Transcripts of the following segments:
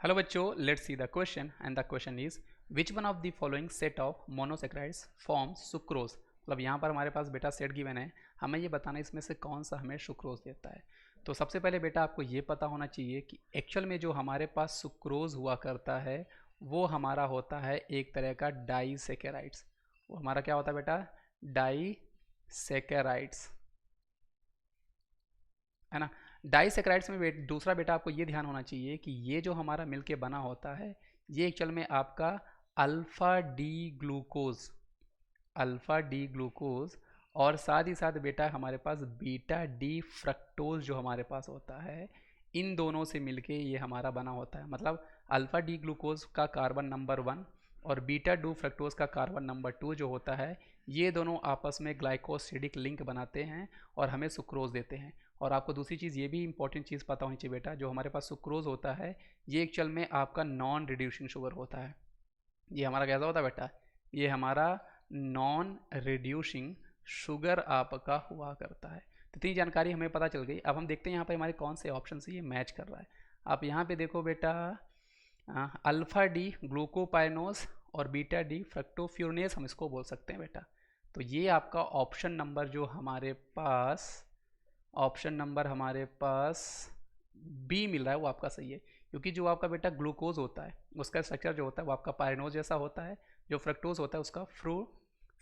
Hello बच्चों, let's see the question and the question is which one of the following set of monosaccharides form sucrose. मतलब यहाँ पर हमारे पास बेटा set given है, हमें ये बताना है इसमें से कौन सा हमें सुक्रोज देता है। तो सबसे पहले बेटा आपको ये पता होना चाहिए कि एक्चुअल में जो हमारे पास सुक्रोज हुआ करता है वो हमारा होता है एक तरह का डाइसेकेराइड्स। वो हमारा क्या होता है बेटा? डाइसेकेराइड्स, है ना। डाइसेक्राइड्स में दूसरा बेटा आपको ये ध्यान होना चाहिए कि ये जो हमारा मिलके बना होता है ये एक्चुअल में आपका alpha D glucose, alpha D glucose और साथ ही साथ बेटा हमारे पास बीटा डी फ्रक्टोज जो हमारे पास होता है, इन दोनों से मिलके ये हमारा बना होता है। मतलब अल्फ़ा डी ग्लूकोज का कार्बन नंबर 1 और बीटा डू फ्रक्टोज का कार्बन नंबर 2 जो होता है, ये दोनों आपस में ग्लाइकोसिडिक लिंक बनाते हैं और हमें सुक्रोज देते हैं। और आपको दूसरी चीज़ ये भी इंपॉर्टेंट चीज़ पता होनी चाहिए बेटा, जो हमारे पास सुक्रोज होता है ये एक्चुअल में आपका नॉन रिड्यूसिंग शुगर होता है। ये हमारा कैसा होता है बेटा? ये हमारा नॉन रिड्यूसिंग शुगर आपका हुआ करता है। तो इतनी जानकारी हमें पता चल गई। अब हम देखते हैं यहाँ पे हमारे कौन से ऑप्शन से ये मैच कर रहा है। आप यहाँ पे देखो बेटा, अल्फ़ा डी ग्लूकोपाइनोस और बीटा डी फ्रक्टोफ्यूरनेस हम इसको बोल सकते हैं बेटा। तो ये आपका ऑप्शन नंबर जो हमारे पास, ऑप्शन नंबर हमारे पास बी मिल रहा है वो आपका सही है। क्योंकि जो आपका बेटा ग्लूकोज होता है उसका स्ट्रक्चर जो होता है वो आपका पायरेनोज जैसा होता है, जो फ्रक्टोज होता है उसका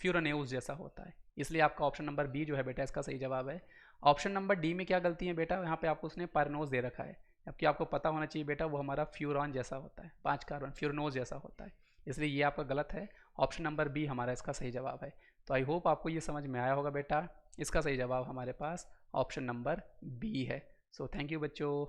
फ्यूरानेज जैसा होता है। इसलिए आपका ऑप्शन नंबर बी जो है बेटा इसका सही जवाब है। ऑप्शन नंबर डी में क्या गलती है बेटा? यहाँ पे आपको उसने पायरेनोज दे रखा है, जबकि आपको पता होना चाहिए बेटा वो हमारा फ्यूरॉन जैसा होता है, 5 कार्बन फ्यूरनोज जैसा होता है। इसलिए ये आपका गलत है। ऑप्शन नंबर बी हमारा इसका सही जवाब है। तो आई होप आपको ये समझ में आया होगा बेटा। इसका सही जवाब हमारे पास ऑप्शन नंबर बी है। सो थैंक यू बच्चों।